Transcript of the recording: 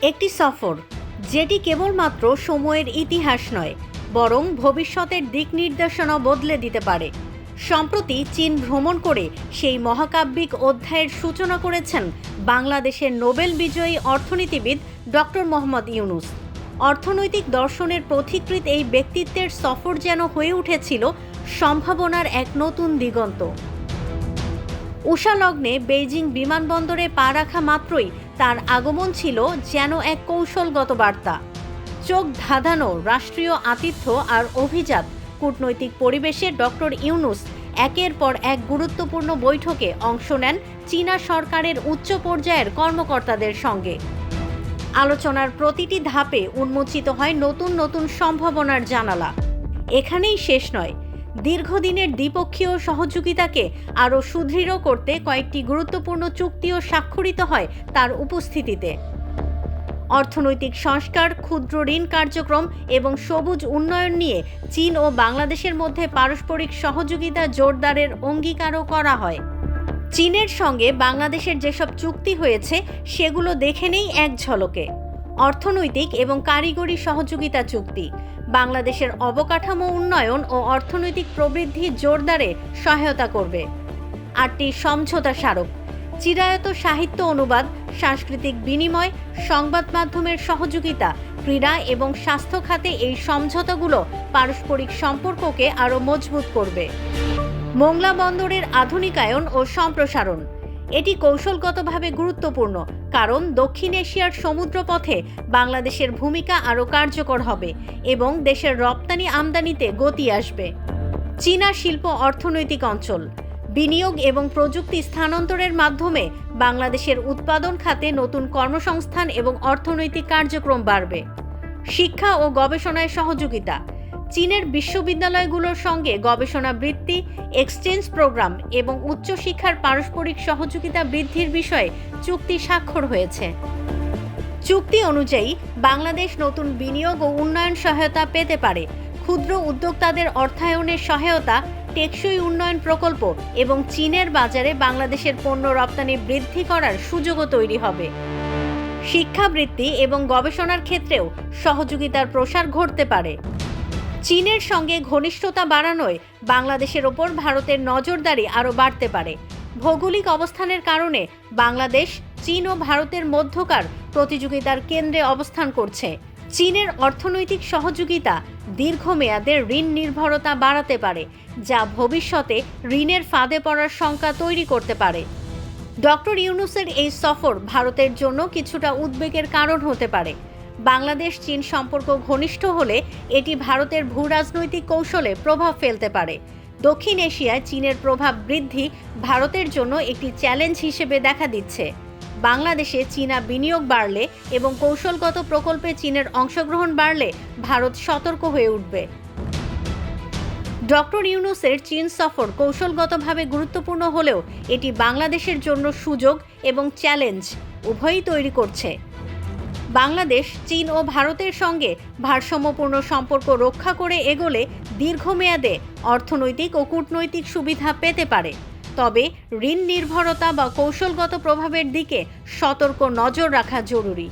একটি সফর যেটি কেবলমাত্র সময়ের ইতিহাস নয়, বরং ভবিষ্যতের দিক নির্দেশনা বদলে দিতে পারে। সম্প্রতি চীন ভ্রমণ করে সেই মহাকাব্যিক অধ্যায়ের সূচনা করেছেন বাংলাদেশের নোবেল বিজয়ী অর্থনীতিবিদ ডক্টর মোহাম্মদ ইউনূস। অর্থনৈতিক দর্শনের পথিকৃৎ এই ব্যক্তিত্বের সফর যেন হয়ে উঠেছিল সম্ভাবনার এক নতুন দিগন্ত। উষালগ্নে বেইজিং বিমানবন্দরে পা রাখা মাত্রই তার আগমন ছিল যেন এক কৌশলগত বার্তা। চোখ ধাঁধানো রাষ্ট্রীয় আতিথ্য আর অভিজাত কূটনৈতিক পরিবেশে ডক্টর ইউনূস একের পর এক গুরুত্বপূর্ণ বৈঠকে অংশ নেন চীনা সরকারের উচ্চ পর্যায়ের কর্মকর্তাদের সঙ্গে। আলোচনার প্রতিটি ধাপে উন্মোচিত হয় নতুন নতুন সম্ভাবনার জানালা। এখানেই শেষ নয়, দীর্ঘদিনের দ্বিপক্ষীয় সহযোগিতাকে আরও সুদৃঢ় করতে কয়েকটি গুরুত্বপূর্ণ চুক্তিও স্বাক্ষরিত হয় তার উপস্থিতিতে। অর্থনৈতিক সংস্কার, ক্ষুদ্র ঋণ কার্যক্রম এবং সবুজ উন্নয়ন নিয়ে চীন ও বাংলাদেশের মধ্যে পারস্পরিক সহযোগিতা জোরদারের অঙ্গীকারও করা হয়। চীনের সঙ্গে বাংলাদেশের যেসব চুক্তি হয়েছে সেগুলো দেখে নেই এক ঝলকে। অর্থনৈতিক এবং কারিগরি সহযোগিতা চুক্তি বাংলাদেশের অবকাঠামো উন্নয়ন ও অর্থনৈতিক প্রবৃদ্ধি জোরদারে সহায়তা করবে। 8টি সমঝোতা স্মারক, চিরায়ত সাহিত্য অনুবাদ, সাংস্কৃতিক বিনিময়, সংবাদ মাধ্যমের সহযোগিতা, ক্রীড়া এবং স্বাস্থ্য খাতে এই সমঝোতাগুলো পারস্পরিক সম্পর্ককে আরও মজবুত করবে। মোংলা বন্দরের আধুনিকায়ন ও সম্প্রসারণ, এটি কৌশলগতভাবে গুরুত্বপূর্ণ কারণ দক্ষিণ এশিয়ার সমুদ্রপথে বাংলাদেশের ভূমিকা আরও কার্যকর হবে এবং দেশের রপ্তানি আমদানিতে গতি আসবে। চীনা শিল্প অর্থনৈতিক অঞ্চল, বিনিয়োগ এবং প্রযুক্তি স্থানান্তরের মাধ্যমে বাংলাদেশের উৎপাদন খাতে নতুন কর্মসংস্থান এবং অর্থনৈতিক কার্যক্রম বাড়বে। শিক্ষা ও গবেষণায় সহযোগিতা, চীনের বিশ্ববিদ্যালয়গুলোর সঙ্গে গবেষণা বৃত্তি, এক্সচেঞ্জ প্রোগ্রাম এবং উচ্চশিক্ষার পারস্পরিক সহযোগিতা বৃদ্ধির বিষয়ে চুক্তি স্বাক্ষর হয়েছে। চুক্তি অনুযায়ী বাংলাদেশ নতুন বিনিয়োগ ও উন্নয়ন সহায়তা পেতে পারে। ক্ষুদ্র উদ্যোক্তাদের অর্থায়নের সহায়তা, টেকসই উন্নয়ন প্রকল্প এবং চীনের বাজারে বাংলাদেশের পণ্য রপ্তানি বৃদ্ধি করার সুযোগও তৈরি হবে। শিক্ষাবৃত্তি এবং গবেষণার ক্ষেত্রেও সহযোগিতার প্রসার ঘটতে পারে। চীনের সঙ্গে ঘনিষ্ঠতা বাড়ানোয় বাংলাদেশের ওপর ভারতের নজরদারি আরও বাড়তে পারে। ভৌগোলিক অবস্থানের কারণে বাংলাদেশ চীন ও ভারতের মধ্যকার প্রতিযোগিতার কেন্দ্রে অবস্থান করছে। চীনের অর্থনৈতিক সহযোগিতা দীর্ঘমেয়াদের ঋণ নির্ভরতা বাড়াতে পারে, যা ভবিষ্যতে ঋণের ফাঁদে পড়ার শঙ্কা তৈরি করতে পারে। ডক্টর ইউনূসের এই সফর ভারতের জন্য কিছুটা উদ্বেগের কারণ হতে পারে। বাংলাদেশ চীন সম্পর্ক ঘনিষ্ঠ হলে এটি ভারতের ভূরাজনৈতিক কৌশলে প্রভাব ফেলতে পারে। দক্ষিণ এশিয়ায় চীনের প্রভাব বৃদ্ধি ভারতের জন্য একটি চ্যালেঞ্জ হিসেবে দেখা দিচ্ছে। বাংলাদেশে চীনা বিনিয়োগ বাড়লে এবং কৌশলগত প্রকল্পে চীনের অংশগ্রহণ বাড়লে ভারত সতর্ক হয়ে উঠবে। ডক্টর ইউনূসের চীন সফর কৌশলগতভাবে গুরুত্বপূর্ণ হলেও এটি বাংলাদেশের জন্য সুযোগ এবং চ্যালেঞ্জ উভয়ই তৈরি করছে। বাংলাদেশ চীন ও ভারতের সঙ্গে ভারসাম্যপূর্ণ সম্পর্ক রক্ষা করে এগোলে দীর্ঘমেয়াদে অর্থনৈতিক ও কূটনৈতিক সুবিধা পেতে পারে। তবে ঋণ নির্ভরতা বা কৌশলগত প্রভাবের দিকে সতর্ক নজর রাখা জরুরি।